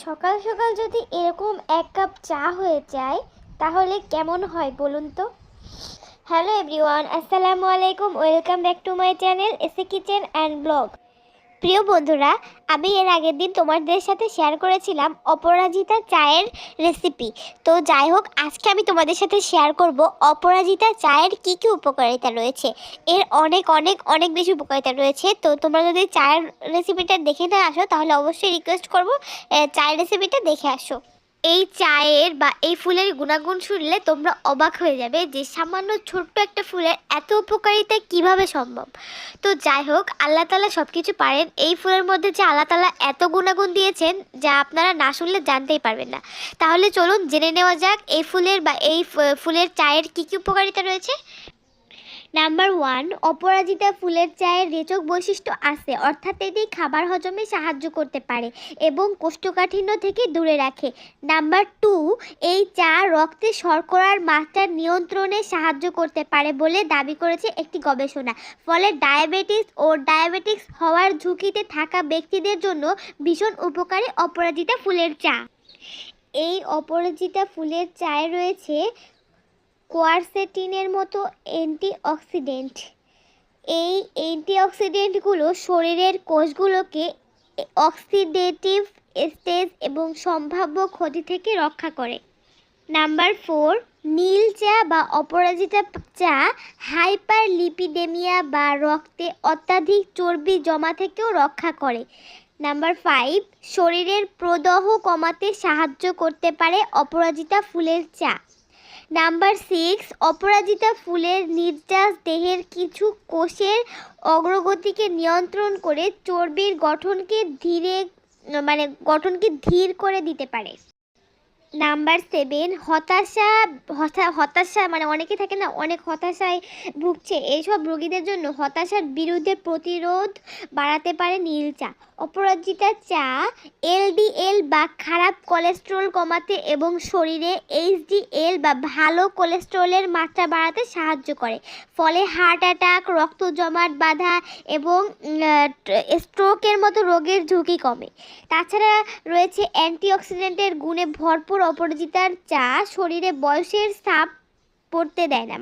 সকাল সকাল যদি এরকম এক কাপ চা হয়ে যায় তাহলে কেমন হয় বলুন তো। হ্যালো এভরিওয়ান, আসসালামু আলাইকুম, welcome back to my channel এসে কিচেন অ্যান্ড ব্লগ। প্রিয় বন্ধুরা, আমি এর আগের দিন তোমাদের সাথে শেয়ার করেছিলাম অপরাজিতা চায়ের রেসিপি। তো যাই হোক, আজকে আমি তোমাদের সাথে শেয়ার করব অপরাজিতা চায়ের কী কী উপকারিতা রয়েছে। এর অনেক অনেক অনেক বেশি উপকারিতা রয়েছে। তো তোমরা যদি চায়ের রেসিপিটা দেখে না আসো তাহলে অবশ্যই রিকোয়েস্ট করব চায়ের রেসিপিটা দেখে আসো। এই চায়ের বা এই ফুলের গুণাগুণ শুনলে তোমরা অবাক হয়ে যাবে যে সামান্য ছোট্ট একটা ফুলের এত উপকারিতা কিভাবে সম্ভব। তো যাই হোক, আল্লাহ তাআলা সব কিছু পারেন। এই ফুলের মধ্যে যে আল্লাহ তাআলা এত গুণাগুণ দিয়েছেন যা আপনারা না শুনলে জানতেই পারবেন না। তাহলে চলুন জেনে নেওয়া যাক এই ফুলের বা এই ফুলের চায়ের কী কী উপকারিতা রয়েছে। নাম্বার 1, অপরাজিতা ফুলের চায়ের রেচক বৈশিষ্ট্য আছে, অর্থাৎ এটি খাবার হজমে সাহায্য করতে পারে এবং কোষ্ঠকাঠিন্য থেকে দূরে রাখে। নাম্বার 2, এই চা রক্তে শর্করার মাত্রা নিয়ন্ত্রণে সাহায্য করতে পারে বলে দাবি করেছে একটি গবেষণা। ফলে ডায়াবেটিস হওয়ার ঝুঁকিতে থাকা ব্যক্তিদের জন্য ভীষণ উপকারী অপরাজিতা ফুলের চা। এই অপরাজিতা ফুলের চায়ে রয়েছে কোয়ারসেটিনের মতো অ্যান্টিঅক্সিডেন্ট। এই অ্যান্টিঅক্সিডেন্টগুলো শরীরের কোষগুলোকে অক্সিডেটিভ স্টেজ এবং সম্ভাব্য ক্ষতি থেকে রক্ষা করে। নাম্বার 4, নীল চা বা অপরাজিতা চা হাইপারলিপিডেমিয়া বা রক্তে অত্যাধিক চর্বি জমা থেকেও রক্ষা করে। নাম্বার 5, শরীরের প্রদাহ কমাতে সাহায্য করতে পারে অপরাজিতা ফুলের চা। নাম্বার 6, অপরাজিতা ফুলের নির্যাস দেহের কিছু কোষের অগ্রগতিকে নিয়ন্ত্রণ করে চর্বির গঠনকে ধীর করে দিতে পারে। নাম্বার 7, হতাশা অনেকে থাকে না, অনেক হতাশায় ভুগছে, এইসব রোগীদের জন্য হতাশার বিরুদ্ধে প্রতিরোধ বাড়াতে পারে নীল চা। অপরাজিতা চা এলডিএল বা খারাপ কোলেস্টেরল কমাতে এবং শরীরে এইচডিএল বা ভালো কোলেস্টেরলের মাত্রা বাড়াতে সাহায্য করে। ফলে হার্ট অ্যাটাক, রক্ত জমাট বাঁধা এবং স্ট্রোকের মতো রোগের ঝুঁকি কমে। তাছাড়া রয়েছে অ্যান্টিঅক্সিডেন্টের গুণে ভরপুর অপরাজিতার চা শরীরে বয়সের ছাপ পড়তে দেয় না।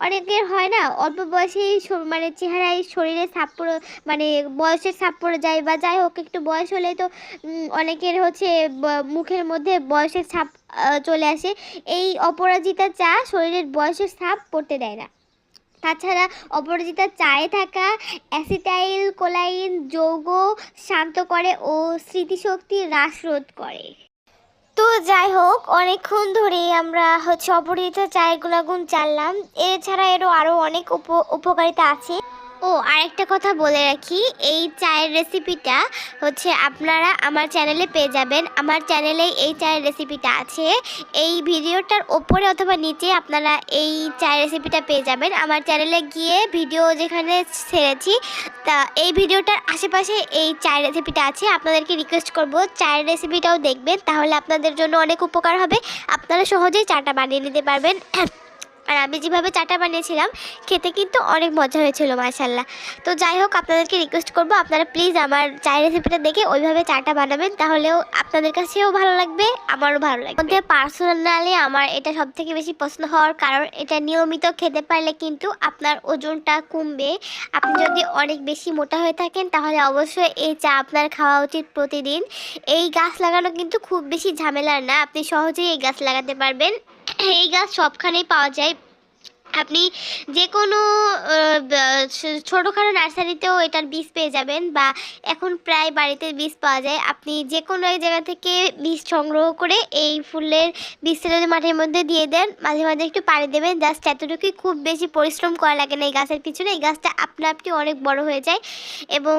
অনেকের হয় না, অল্প বয়সেই চেহারায় শরীরে ছাপ বয়সের ছাপ পড়ে যায়, বা যাই হোক একটু বয়স হলেই তো অনেকের মুখের মধ্যে বয়সের ছাপ চলে আসে। এই অপরাজিতা চা শরীরের বয়সের ছাপ পড়তে দেয় না। তাছাড়া অপরাজিতা চায়ে থাকা অ্যাসিটাইল কোলাইন যৌগ শান্ত করে ও স্মৃতিশক্তি হ্রাসরোধ করে। তো যাই হোক, অনেকক্ষণ ধরেই আমরা অপরাজিতা চায়ের গুণাগুণ জানলাম। এছাড়া আরও অনেক উপকারিতা আছে। ও আরেকটা কথা বলে রাখি, এই চায়ের রেসিপিটা আপনারা আমার চ্যানেলে পেয়ে যাবেন। আমার চ্যানেলে এই চায়ের রেসিপিটা আছে। এই ভিডিওটার ওপরে অথবা নিচে আপনারা এই চায়ের রেসিপিটা পেয়ে যাবেন। আমার চ্যানেলে গিয়ে ভিডিও যেখানে ছেড়েছি তা এই ভিডিওটার আশেপাশে এই চায়ের রেসিপিটা আছে। আপনাদেরকে রিকোয়েস্ট করব চায়ের রেসিপিটাও দেখবেন, তাহলে আপনাদের জন্য অনেক উপকার হবে। আপনারা সহজেই চাটা বানিয়ে নিতে পারবেন। আর আমি যেভাবে চাটা বানিয়েছিলাম খেতে কিন্তু অনেক মজা হয়েছিল মাশাআল্লাহ। তো যাই হোক, আপনাদেরকে রিকোয়েস্ট করব আপনারা প্লিজ আমার চায়ের রেসিপিটা দেখে ওইভাবে চাটা বানাবেন, তাহলেও আপনাদের কাছেও ভালো লাগবে, আমারও ভালো লাগবে। মধ্যে পার্সোনালি আমার এটা সবথেকে বেশি পছন্দ হওয়ার কারণ, এটা নিয়মিত খেতে পারলে কিন্তু আপনার ওজনটা কমবে। আপনি যদি অনেক বেশি মোটা হয়ে থাকেন তাহলে অবশ্যই এই চা আপনার খাওয়া উচিত প্রতিদিন। এই গাছ লাগানো কিন্তু খুব বেশি ঝামেলার না, আপনি সহজেই এই গাছ লাগাতে পারবেন। এই গাছ সবখানেই পাওয়া যায়। আপনি যে কোনো ছোটোখাটো নার্সারিতেও এটার বীজ পেয়ে যাবেন, বা এখন প্রায় বাড়িতে বীজ পাওয়া যায়। আপনি যে কোনো এক জায়গা থেকে বীজ সংগ্রহ করে এই ফুলের বীজটা যদি মাটির মধ্যে দিয়ে দেন, মাঝে মাঝে একটু পানি দেবেন, জাস্ট এতটুকুই, খুব বেশি পরিশ্রম করা লাগে না এই গাছের পিছনে। এই গাছটা আপনা আপনি অনেক বড় হয়ে যায় এবং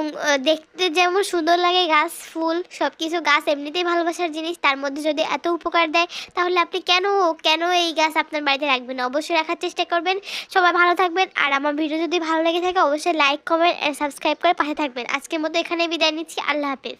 দেখতে যেমন সুন্দর লাগে, গাছ ফুল সব কিছু, গাছ এমনিতেই ভালোবাসার জিনিস, তার মধ্যে যদি এত উপকার দেয় তাহলে আপনি কেন এই গাছ আপনার বাড়িতে রাখবেন? অবশ্যই রাখার চেষ্টা করবেন। সবাই ভালো থাকবেন, আর আমার ভিডিও যদি ভালো লেগে থাকে অবশ্যই লাইক, কমেন্ট এন্ড সাবস্ক্রাইব করে পাশে থাকবেন। আজকের মতো এখানে বিদায় নিচ্ছি। আল্লাহ হাফেজ।